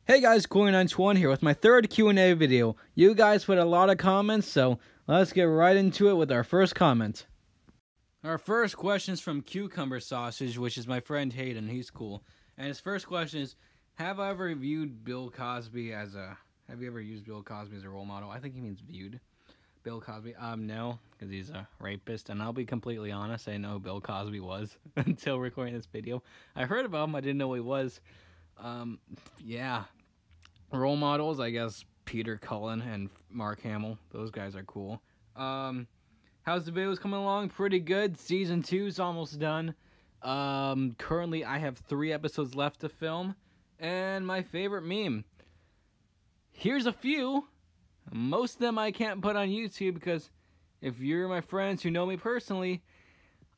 Hey guys, Corey921 here with my third Q&A video. You guys put a lot of comments, so let's get right into it with our first comment. Our first question is from Cucumber Sausage, which is my friend Hayden. He's cool. And his first question is, have I ever viewed Bill Cosby as a... Have you ever used Bill Cosby as a role model? I think he means viewed. Bill Cosby? No, because he's a rapist. And I'll be completely honest, I didn't know who Bill Cosby was until recording this video. I heard about him, I didn't know who he was. Yeah. Role models, I guess Peter Cullen and Mark Hamill. Those guys are cool. How's the videos coming along? Pretty good. Season 2 is almost done. Currently I have 3 episodes left to film. And my favorite meme. Here's a few. Most of them I can't put on YouTube because if you're my friends who know me personally,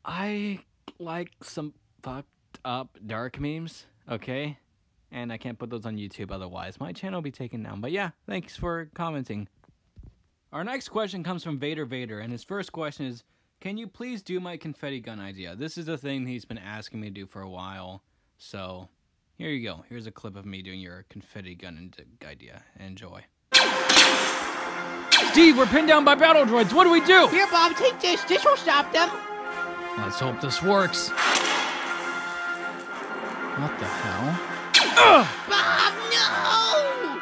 I like some fucked up dark memes, okay? And I can't put those on YouTube otherwise. My channel will be taken down. But yeah, thanks for commenting. Our next question comes from Vader Vader, and his first question is, can you please do my confetti gun idea? This is a thing he's been asking me to do for a while. So, here you go. Here's a clip of me doing your confetti gun idea. Enjoy. Steve, we're pinned down by battle droids. What do we do? Here, Bob, take this. This will stop them. Let's hope this works. What the hell? Ugh! Bob, no!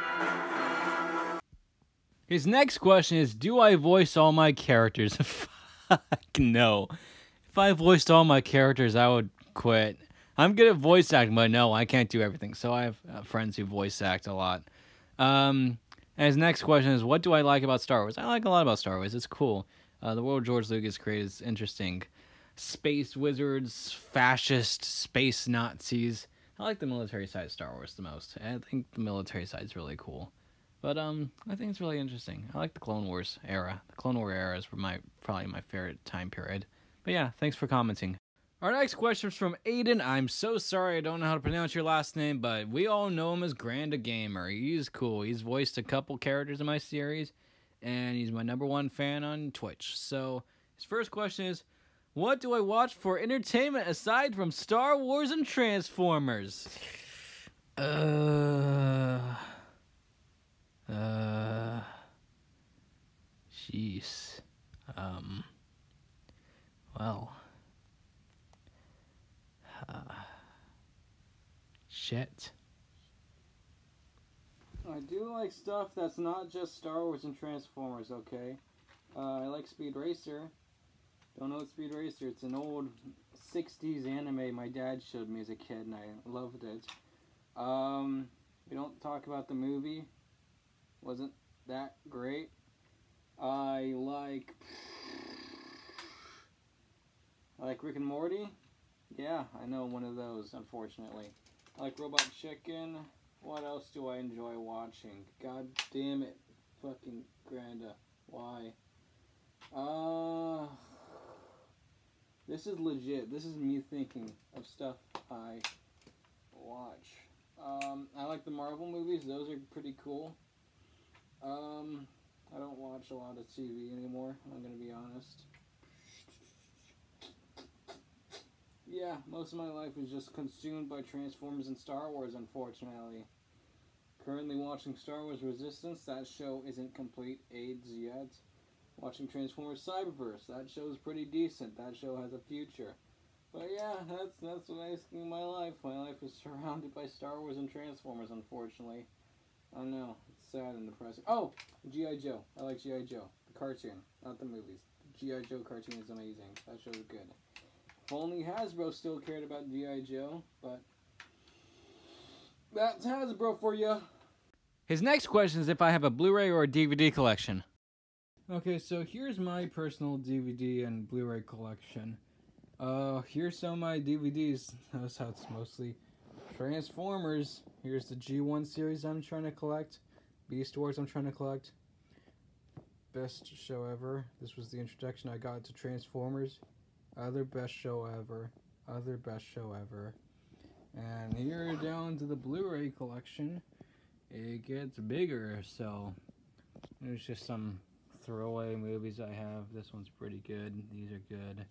His next question is, do I voice all my characters? Fuck no. If I voiced all my characters, I would quit. I'm good at voice acting, but no, I can't do everything. So I have friends who voice act a lot. And his next question is, what do I like about Star Wars? I like a lot about Star Wars. It's cool. The world George Lucas created is interesting. Space wizards, fascist, space Nazis. I like the military side of Star Wars the most. I think the military side is really cool. But I think it's really interesting. I like the Clone Wars era. The Clone War era is probably my favorite time period. But yeah, thanks for commenting. Our next question is from Aiden. I'm so sorry I don't know how to pronounce your last name, but we all know him as Granda Gamer. He's cool. He's voiced a couple characters in my series, and he's my #1 fan on Twitch. So his first question is, what do I watch for entertainment aside from Star Wars and Transformers? Jeez. Well. Shit. I do like stuff that's not just Star Wars and Transformers, okay? I like Speed Racer. Don't know what Speed Racer. It's an old 60s anime my dad showed me as a kid, and I loved it. We don't talk about the movie. Wasn't that great. I like Rick and Morty. Yeah, I know one of those, unfortunately. I like Robot Chicken. What else do I enjoy watching? God damn it. Fucking Granda. Why? This is legit. This is me thinking of stuff I watch. I like the Marvel movies. Those are pretty cool. I don't watch a lot of TV anymore, I'm gonna be honest. Yeah, most of my life is just consumed by Transformers and Star Wars, unfortunately. Currently watching Star Wars Resistance. That show isn't complete AIDS yet. Watching Transformers Cyberverse. That show's pretty decent. That show has a future. But yeah, that's basically my life. My life is surrounded by Star Wars and Transformers, unfortunately. I know, it's sad and depressing. Oh, G.I. Joe. I like G.I. Joe. The cartoon, not the movies. The G.I. Joe cartoon is amazing. That show's good. If only Hasbro still cared about G.I. Joe, but that's Hasbro for you. His next question is if I have a Blu-ray or a DVD collection. Okay, so here's my personal DVD and Blu-ray collection. Here's some of my DVDs. Notice how it's mostly Transformers. Here's the G1 series I'm trying to collect. Beast Wars I'm trying to collect. Best show ever. This was the introduction I got to Transformers. Other best show ever. Other best show ever. And here down to the Blu-ray collection. It gets bigger, so there's just some throwaway movies I have. This one's pretty good. These are good.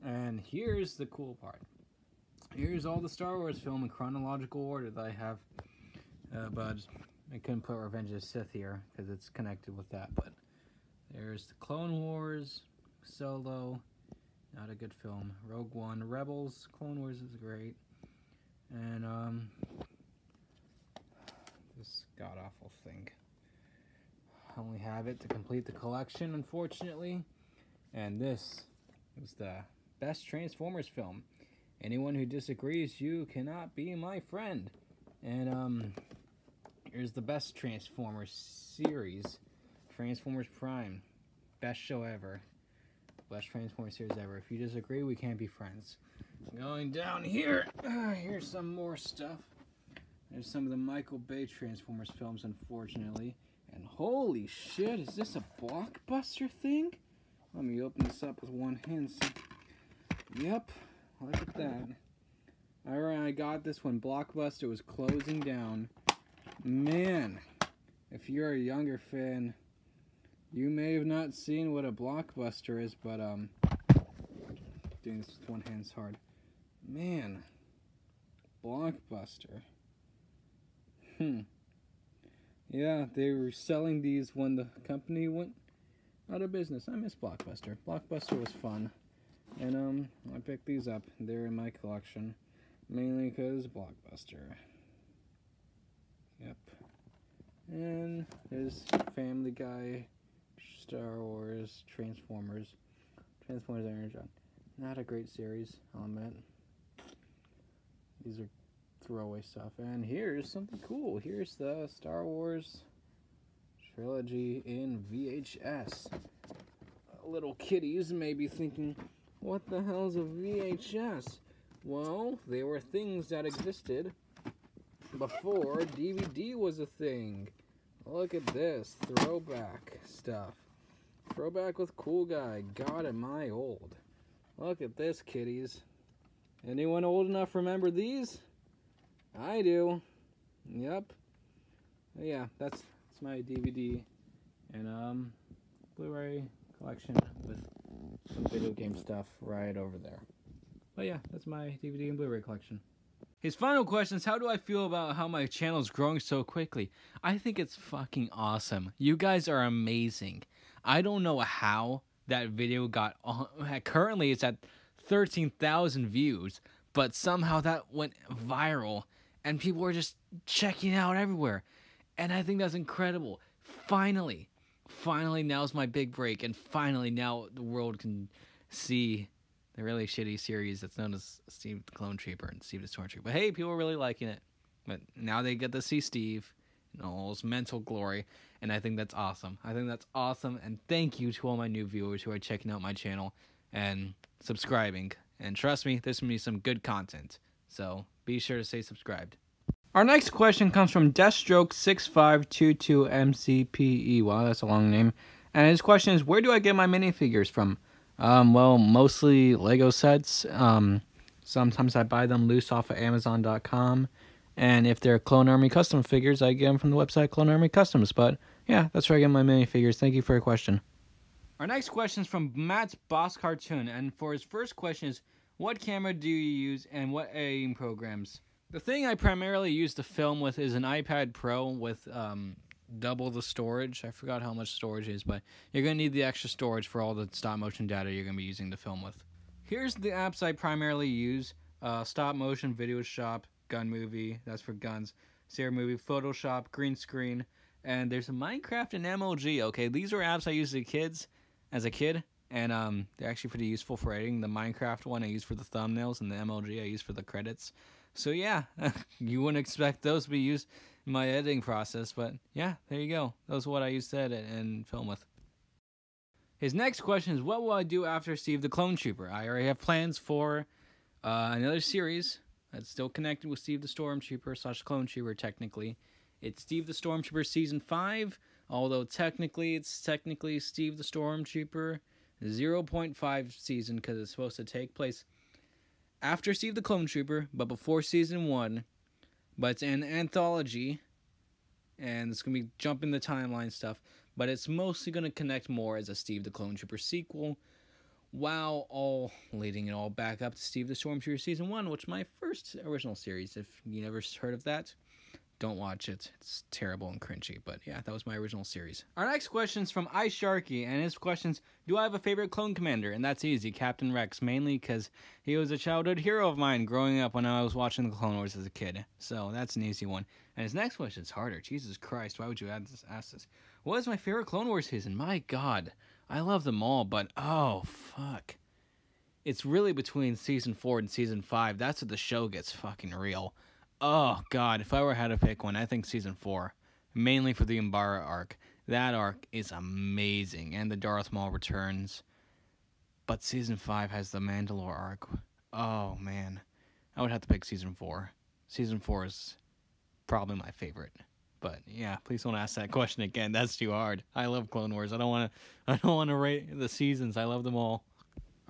And here's the cool part. Here's all the Star Wars film in chronological order that I have but I couldn't put Revenge of the Sith here because it's connected with that. But there's the Clone Wars, Solo, not a good film. Rogue One, Rebels, Clone Wars is great, and this god-awful thing. I only have it to complete the collection, unfortunately, and this is the best Transformers film. Anyone who disagrees, you cannot be my friend. And here's the best Transformers series, Transformers Prime, best show ever, best Transformers series ever. If you disagree, we can't be friends. Going down here, here's some more stuff. There's some of the Michael Bay Transformers films, unfortunately. And holy shit, is this a Blockbuster thing? Let me open this up with one hand. Yep, look at that. I got this when Blockbuster was closing down. Man, if you're a younger fan, you may have not seen what a Blockbuster is, but doing this with one hand's hard. Man, Blockbuster. Yeah, they were selling these when the company went out of business. I miss Blockbuster. Blockbuster was fun. And I picked these up. They're in my collection. Mainly because Blockbuster. Yep. And there's Family Guy, Star Wars, Transformers. Transformers Energon. Not a great series, I'll admit. These are throwaway stuff. And here's something cool. Here's the Star Wars trilogy in VHS. Little kiddies may be thinking, what the hell's a VHS? Well, they were things that existed before DVD was a thing. Look at this throwback stuff. Throwback with Cool Guy. God, am I old. Look at this, kiddies. Anyone old enough remember these? I do. Yep. Yeah, that's my DVD and Blu-ray collection with some video game stuff right over there. But yeah, that's my DVD and Blu-ray collection. His final question is, how do I feel about how my channel is growing so quickly? I think it's fucking awesome. You guys are amazing. I don't know how that video got on. Currently it's at 13,000 views, but somehow that went viral and people are just checking it out everywhere. And I think that's incredible. Finally, now's my big break, and finally now the world can see the really shitty series that's known as Steve the Clone Trooper and Steve the Stormtrooper. But hey, people are really liking it. But now they get to see Steve in all his mental glory, and I think that's awesome. I think that's awesome, and thank you to all my new viewers who are checking out my channel and subscribing. And trust me, there's going to be some good content. So be sure to stay subscribed. Our next question comes from Deathstroke6522MCPE. Wow, that's a long name. And his question is, where do I get my minifigures from? Well, mostly Lego sets. Sometimes I buy them loose off of Amazon.com. And if they're Clone Army custom figures, I get them from the website Clone Army Customs. But yeah, that's where I get my minifigures. Thank you for your question. Our next question is from Matt's Boss Cartoon. And for his first question is, what camera do you use and what editing programs? The thing I primarily use to film with is an iPad Pro with double the storage. I forgot how much storage is, but you're going to need the extra storage for all the stop motion data you're going to be using to film with. Here's the apps I primarily use. Stop Motion, Video Shop, Gun Movie, that's for guns, Sierra Movie, Photoshop, Green Screen, and there's a Minecraft and MLG. Okay, these are apps I use as a kid, and they're actually pretty useful for editing. The Minecraft one I use for the thumbnails, and the MLG I use for the credits. So yeah, you wouldn't expect those to be used in my editing process, but yeah, there you go. Those are what I use to edit and film with. His next question is, what will I do after Steve the Clone Trooper? I already have plans for another series that's still connected with Steve the Stormtrooper / Clone Trooper technically. It's Steve the Stormtrooper Season 5, although technically it's Steve the Stormtrooper 0.5 season because it's supposed to take place after Steve the Clone Trooper, but before Season 1. But it's an anthology, and it's going to be jumping the timeline stuff, but it's mostly going to connect more as a Steve the Clone Trooper sequel, while all leading it all back up to Steve the Stormtrooper Season 1, which is my first original series. If you never heard of that, don't watch it. It's terrible and cringy. But yeah, that was my original series. Our next question is from Ice Sharky, and his question's, do I have a favorite clone commander? And that's easy, Captain Rex, mainly because he was a childhood hero of mine growing up when I was watching the Clone Wars as a kid. So that's an easy one. And his next question is harder. Jesus Christ, why would you ask this? What is my favorite Clone Wars season? My God, I love them all, but oh, fuck. It's really between Season 4 and Season 5. That's what the show gets fucking real. Oh, God, if I were had to pick one, I think Season 4. Mainly for the Umbara arc. That arc is amazing. And the Darth Maul returns. But Season 5 has the Mandalore arc. Oh, man. I would have to pick Season 4. Season 4 is probably my favorite. But, yeah, please don't ask that question again. That's too hard. I love Clone Wars. I don't want to rate the seasons. I love them all.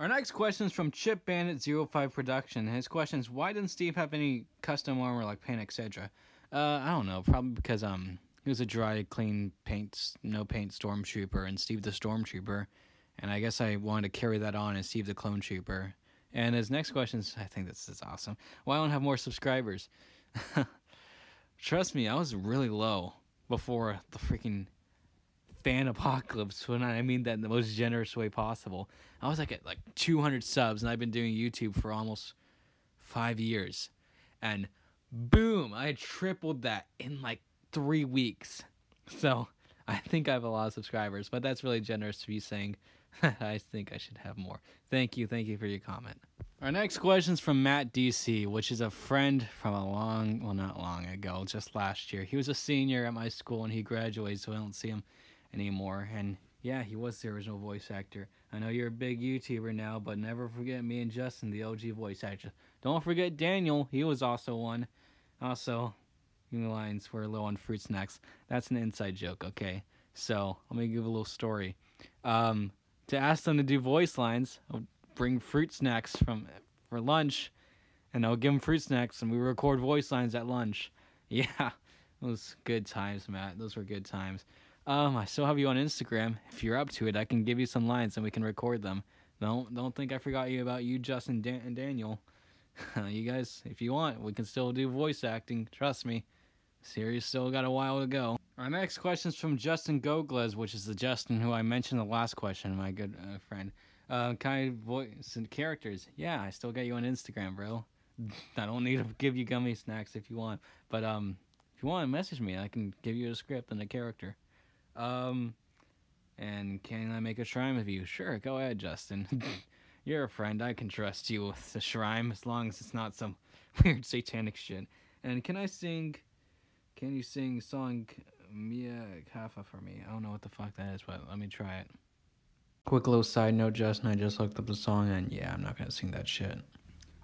Our next question is from Chip Bandit 05 Production. His question is, why didn't Steve have any custom armor like paint, etc.? I don't know. Probably because he was a dry, clean paint, no paint stormtrooper, and Steve the Stormtrooper. And I guess I wanted to carry that on as Steve the Clone Trooper. And his next question is, I think this is awesome. Why don't I have more subscribers? Trust me, I was really low before the freaking fan apocalypse, when I mean that in the most generous way possible. I was like at 200 subs, and I've been doing YouTube for almost 5 years, and boom, I tripled that in 3 weeks. So I think I have a lot of subscribers, but that's really generous of you saying I think I should have more. Thank you for your comment. Our next question is from Matt DC, which is a friend from not long ago, just last year. He was a senior at my school, and he graduated, so I don't see him anymore. And yeah, he was the original voice actor. I know you're a big YouTuber now, but never forget me and Justin, the OG voice actor. Don't forget Daniel, he was also one. Also, lines were low on fruit snacks. That's an inside joke, okay? So let me give a little story. To ask them to do voice lines, I'll bring fruit snacks for lunch, and I'll give them fruit snacks, and we record voice lines at lunch. Yeah, those good times, Matt. Those were good times. I still have you on Instagram. If you're up to it, I can give you some lines and we can record them. Don't think I forgot about you, Justin and Daniel. You guys, if you want, we can still do voice acting. Trust me. Series still got a while to go. Our next question is from Justin Gogles, which is the Justin who I mentioned in the last question, my good friend. Kind of voice and characters. Yeah, I still got you on Instagram, bro. I don't need to give you gummy snacks if you want. But if you want to message me, I can give you a script and a character. And can I make a shrine with you? Sure, go ahead, Justin. You're a friend. I can trust you with the shrine as long as it's not some weird satanic shit. And can you sing song Mia Khalifa for me? I don't know what the fuck that is, but let me try it. Quick little side note, Justin, I just looked up the song, and yeah, I'm not gonna sing that shit.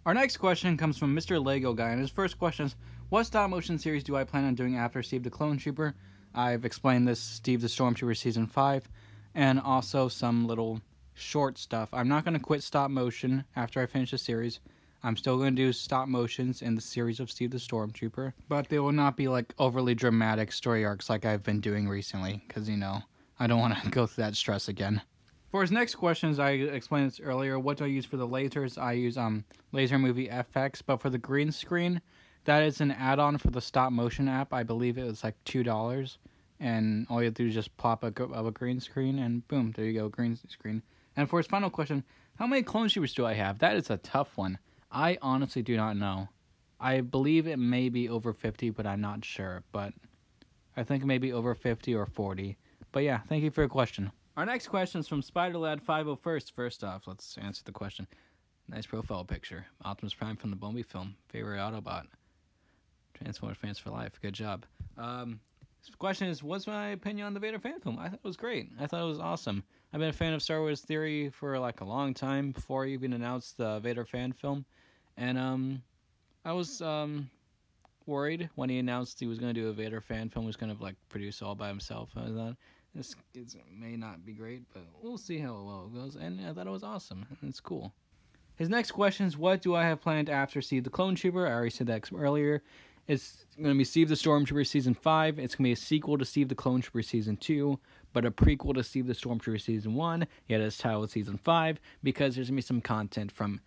Our next question comes from Mr. Lego Guy, and his first question is, what stop motion series do I plan on doing after Steve the Clone Trooper? I've explained this, Steve the Stormtrooper Season 5, and also some little short stuff. I'm not going to quit stop motion after I finish the series. I'm still going to do stop motions in the series of Steve the Stormtrooper, but they will not be overly dramatic story arcs like I've been doing recently, because, I don't want to go through that stress again. For his next questions, I explained this earlier. What do I use for the lasers? I use Laser Movie FX, but for the green screen, that is an add-on for the stop motion app. I believe it was $2, and all you have to do is just plop a green screen, and boom, there you go, green screen. And for his final question, how many clone troopers do I have? That is a tough one. I honestly do not know. I believe it may be over 50, but I'm not sure. But I think maybe over 50 or 40. But yeah, thank you for your question. Our next question is from SpiderLad501. First off, let's answer the question. Nice profile picture. Optimus Prime from the Bumblebee film. Favorite Autobot. Transformers fans for life. Good job. This question is, what's my opinion on the Vader fan film? I thought it was great. I thought it was awesome. I've been a fan of Star Wars Theory for a long time before I even announced the Vader fan film. And I was worried when he announced he was going to do a Vader fan film, was going to produce all by himself. I thought this may not be great, but we'll see how well it goes. And I thought it was awesome. It's cool. His next question is, what do I have planned after Steve the Clone Trooper? I already said that earlier. It's going to be Steve the Stormtrooper Season 5. It's going to be a sequel to Steve the Clone Trooper Season 2, but a prequel to Steve the Stormtrooper Season 1. Yet it's titled Season 5 because there's going to be some content from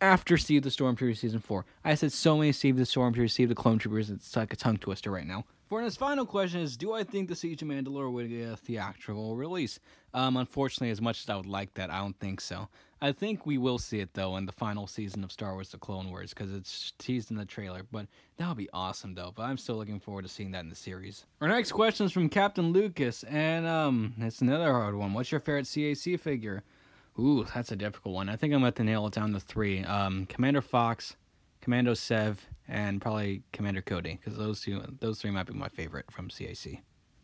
after Steve the Stormtrooper Season 4. I said so many Steve the Stormtroopers, Steve the Clone Troopers, it's like a tongue twister right now. For his final question is, do I think the Siege of Mandalore would get a theatrical release? Unfortunately, as much as I would like that, I don't think so. I think we will see it, though, in the final season of Star Wars The Clone Wars, because it's teased in the trailer, but that would be awesome, though, but I'm still looking forward to seeing that in the series. Our next question is from Captain Lucas, and it's another hard one. What's your favorite CAC figure? Ooh, that's a difficult one. I think I'm going to nail it down to 3. Commander Fox, Commando Sev, and probably Commander Cody, because those 3 might be my favorite from CAC.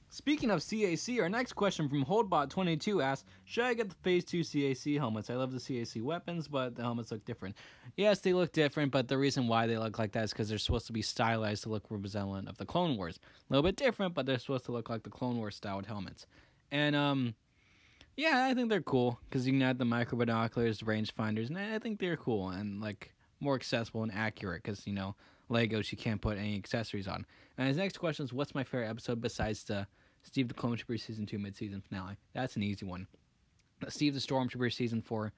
Speaking of CAC, our next question from Holdbot22 asks, should I get the Phase 2 CAC helmets? I love the CAC weapons, but the helmets look different. Yes, they look different, but the reason why they look like that is because they're supposed to be stylized to look representative of the Clone Wars. A little bit different, but they're supposed to look like the Clone Wars styled helmets. And, yeah, I think they're cool, because you can add the micro binoculars, rangefinders, and I think they're cool and, like, more accessible and accurate, because, you know, Legos you can't put any accessories on. And his next question is, what's my favorite episode besides the Steve the Clone Trooper Season 2 mid-season finale? That's an easy one. Steve the Stormtrooper Season 4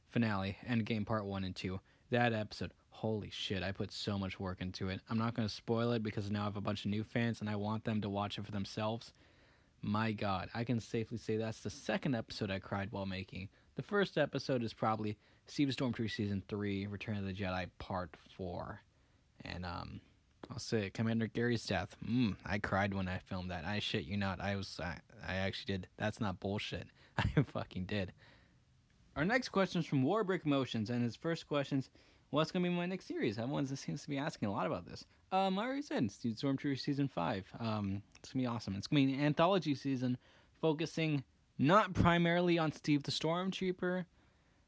finale, Endgame Part 1 and 2. That episode, holy shit, I put so much work into it. I'm not going to spoil it because now I have a bunch of new fans and I want them to watch it for themselves. My god, I can safely say that's the second episode I cried while making. The first episode is probably Steve the Stormtrooper Season 3, Return of the Jedi Part 4. And, I'll say it, Commander Gary's death. I cried when I filmed that. I shit you not. I actually did. That's not bullshit. I fucking did. Our next question is from Warbrick Motions, and his first question is, what's going to be my next series? Everyone seems to be asking a lot about this. I already said, Steve Stormtrooper Season 5. It's going to be awesome. It's going to be an anthology season focusing not primarily on Steve the Stormtrooper.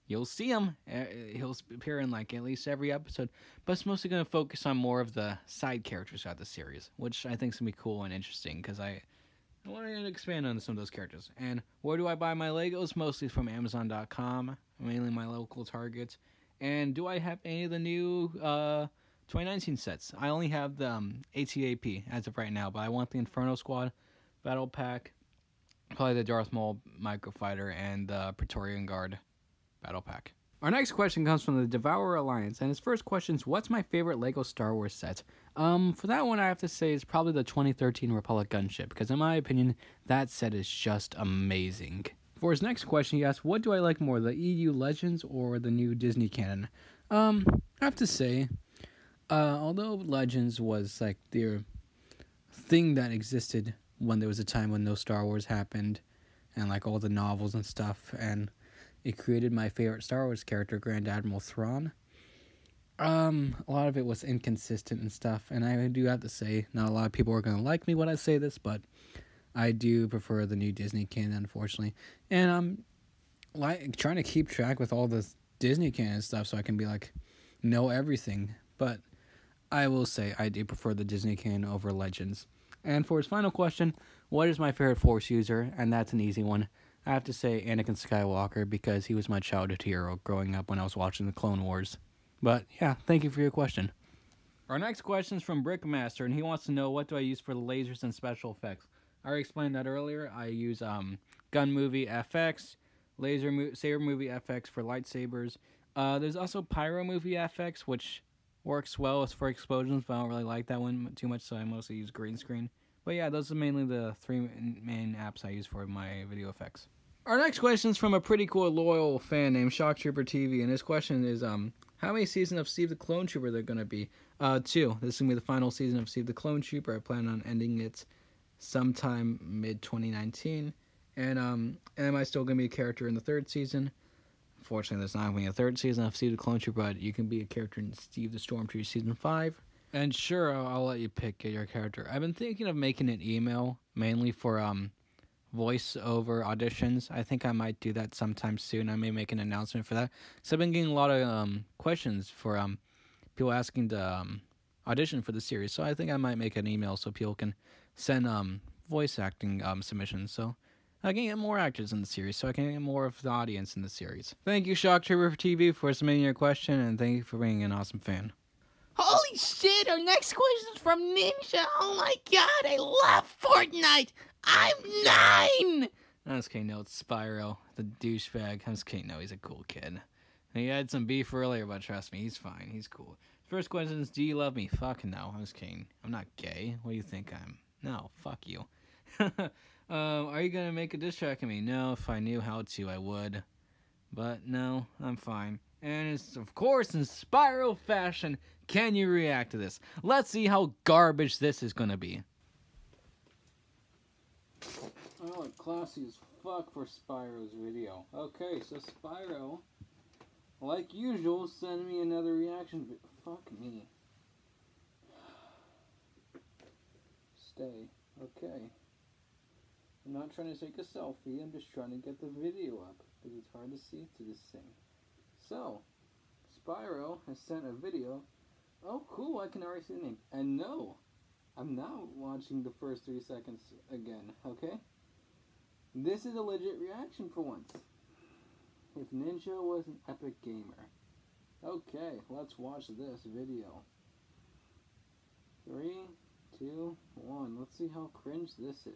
You'll see him. He'll appear in, like, at least every episode. But it's mostly going to focus on more of the side characters throughout the series, which I think is going to be cool and interesting, because I want to expand on some of those characters. And where do I buy my Legos? Mostly from Amazon.com, mainly my local Targets. And do I have any of the new 2019 sets? I only have the ATAP as of right now, but I want the Inferno Squad Battle Pack, probably the Darth Maul Microfighter, and the Praetorian Guard Battle Pack. Our next question comes from the Devourer Alliance, and his first question is, what's my favorite LEGO Star Wars set? For that one, I have to say it's probably the 2013 Republic Gunship, because in my opinion, that set is just amazing. For his next question, he asks, what do I like more, the EU Legends or the new Disney canon? I have to say, although Legends was like the thing that existed when there was a time when no Star Wars happened, and like all the novels and stuff, and it created my favorite Star Wars character, Grand Admiral Thrawn. A lot of it was inconsistent and stuff, and I do have to say, not a lot of people are going to like me when I say this, but I do prefer the new Disney canon, unfortunately. And I'm trying to keep track with all the Disney canon stuff so I can be like, know everything. But I will say I do prefer the Disney canon over Legends. And for his final question, what is my favorite Force user? And that's an easy one. I have to say Anakin Skywalker, because he was my childhood hero growing up when I was watching the Clone Wars. But yeah, thank you for your question. Our next question is from Brickmaster, and he wants to know, what do I use for the lasers and special effects? I already explained that earlier. I use Gun Movie FX, Saber Movie FX for lightsabers. There's also Pyro Movie FX, which works well as for explosions, but I don't really like that one too much, so I mostly use green screen. But yeah, those are mainly the 3 main apps I use for my video effects. Our next question is from a pretty cool loyal fan named Shock Trooper TV, and his question is, how many seasons of Steve the Clone Trooper are there going to be? 2. This is going to be the final season of Steve the Clone Trooper. I plan on ending it sometime mid-2019. And am I still going to be a character in the 3rd season? Unfortunately, there's not going to be a 3rd season of Steve the Clone Trooper, but you can be a character in Steve the Stormtrooper Season 5. And sure, I'll let you pick your character. I've been thinking of making an email, mainly for voiceover auditions. I think I might do that sometime soon. I may make an announcement for that. So I've been getting a lot of questions for people asking to audition for the series. So I think I might make an email so people can send voice acting submissions. So I can get more actors in the series, so I can get more of the audience in the series. Thank you, Shock Trooper TV, for submitting your question, and thank you for being an awesome fan. Holy shit, our next question is from Ninja. Oh my god, I love Fortnite. I'm 9. I'm just kidding, no, it's Spyro, the douchebag. I'm just kidding, no, he's a cool kid. He had some beef earlier, but trust me, he's fine. He's cool. First question is, do you love me? Fuck no. I'm just kidding. I'm not gay. What do you think I'm? No, fuck you. Are you gonna make a diss track of me? No, if I knew how to, I would. But no, I'm fine. And it's, of course, in Spyro fashion, can you react to this? Let's see how garbage this is gonna be. Oh, look classy as fuck for Spyro's video. Okay, so Spyro, like usual, send me another reaction video. Fuck me. Stay. Okay. I'm not trying to take a selfie, I'm just trying to get the video up, because it's hard to see through this thing. So, Spyro has sent a video. Oh, cool, I can already see the name. And no, I'm not watching the first 3 seconds again, okay? This is a legit reaction for once. If Ninja was an epic gamer. Okay, let's watch this video. 3, 2, 1. Let's see how cringe this is.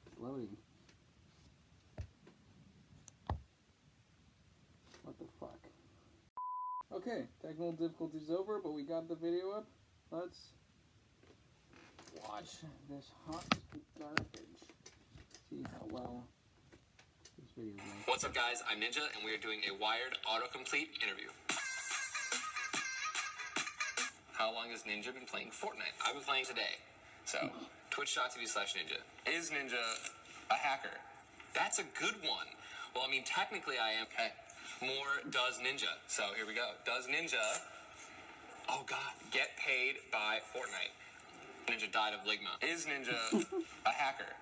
It's loading. What the fuck? Okay, technical difficulties over, but we got the video up. Let's watch this hot garbage. See how well this video is made. What's up, guys? I'm Ninja, and we are doing a Wired autocomplete interview. How long has Ninja been playing Fortnite? I've been playing today. So, twitch.tv/Ninja. Is Ninja a hacker? That's a good one. Well, I mean, technically I am. Okay. More does Ninja. So, here we go. Does Ninja, oh god, get paid by Fortnite? Ninja died of Ligma. Is Ninja a hacker?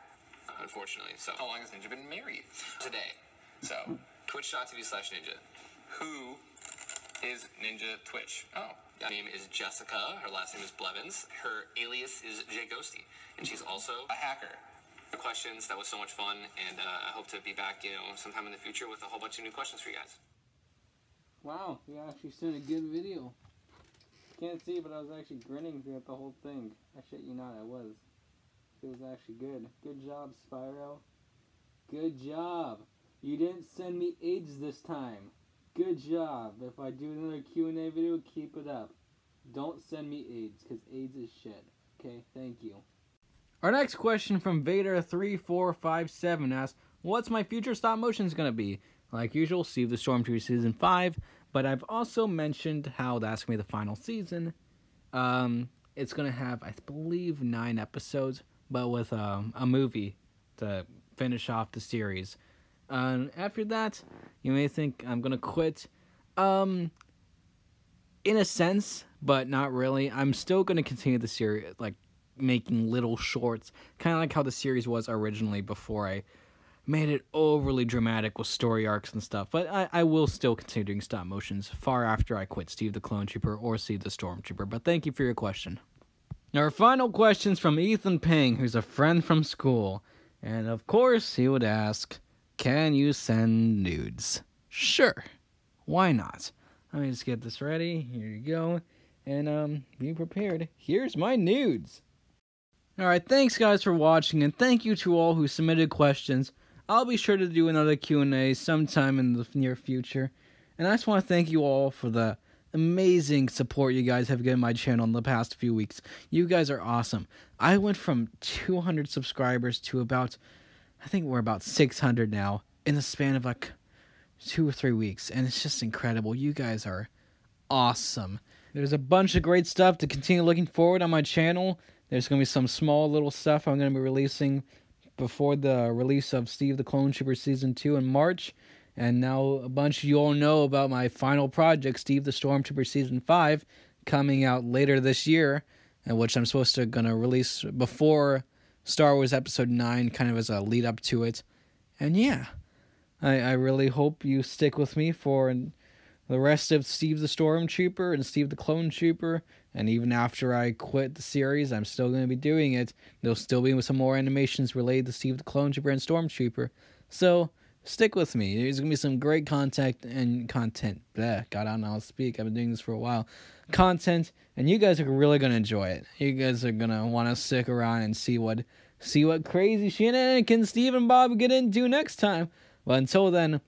Unfortunately. So, how long has Ninja been married? Today. So, twitch.tv/Ninja. Who is Ninja Twitch? Oh, her name is Jessica. Her last name is Blevins. Her alias is Jay Ghosty. And she's also a hacker. The questions, that was so much fun. And I hope to be back, sometime in the future with a whole bunch of new questions for you guys. Wow, you actually sent a good video. Can't see, but I was actually grinning throughout the whole thing. I shit you not, I was. It was actually good. Good job, Spyro. Good job. You didn't send me AIDS this time. Good job. If I do another Q&A video, keep it up. Don't send me AIDS, because AIDS is shit. Okay, thank you. Our next question from Vader3457 asks, what's my future stop motions gonna be? Like usual, Steve the Stormtrooper Season 5, but I've also mentioned how that's gonna be the final season. It's gonna have, I believe, 9 episodes, but with a movie to finish off the series. After that, you may think I'm gonna quit. In a sense, but not really. I'm still gonna continue the series, like making little shorts, kind of like how the series was originally before I made it overly dramatic with story arcs and stuff. But I will still continue doing stop motions far after I quit Steve the Clone Trooper or Steve the Stormtrooper. But thank you for your question. Our final question's from Ethan Ping, who's a friend from school. And of course, he would ask, can you send nudes? Sure. Why not? Let me just get this ready. Here you go. And be prepared. Here's my nudes. Alright, thanks guys for watching, and thank you to all who submitted questions. I'll be sure to do another Q&A sometime in the near future. And I just want to thank you all for the amazing support you guys have given my channel in the past few weeks. You guys are awesome. I went from 200 subscribers to about, I think we're about 600 now, in the span of like 2 or 3 weeks. And it's just incredible. You guys are awesome. There's a bunch of great stuff to continue looking forward on my channel. There's going to be some small little stuff I'm going to be releasing before the release of Steve the Clone Trooper Season 2 in March. And now a bunch of you all know about my final project, Steve the Stormtrooper Season 5, coming out later this year, which I'm supposed to going to release before Star Wars Episode 9, kind of as a lead up to it. And yeah, I really hope you stick with me for the rest of Steve the Stormtrooper and Steve the Clone Trooper. And even after I quit the series, I'm still going to be doing it. There'll still be some more animations related to Steve the Clone Trooper and Stormtrooper. So, stick with me. There's going to be some great content. Bleh, God, I don't know how to speak. I've been doing this for a while. Content, and you guys are really going to enjoy it. You guys are going to want to stick around and see what crazy shenanigans Steve and Bob get into next time. But until then,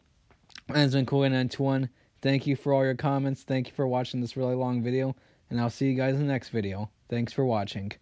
it's been Cool921. Thank you for all your comments. Thank you for watching this really long video. And I'll see you guys in the next video. Thanks for watching.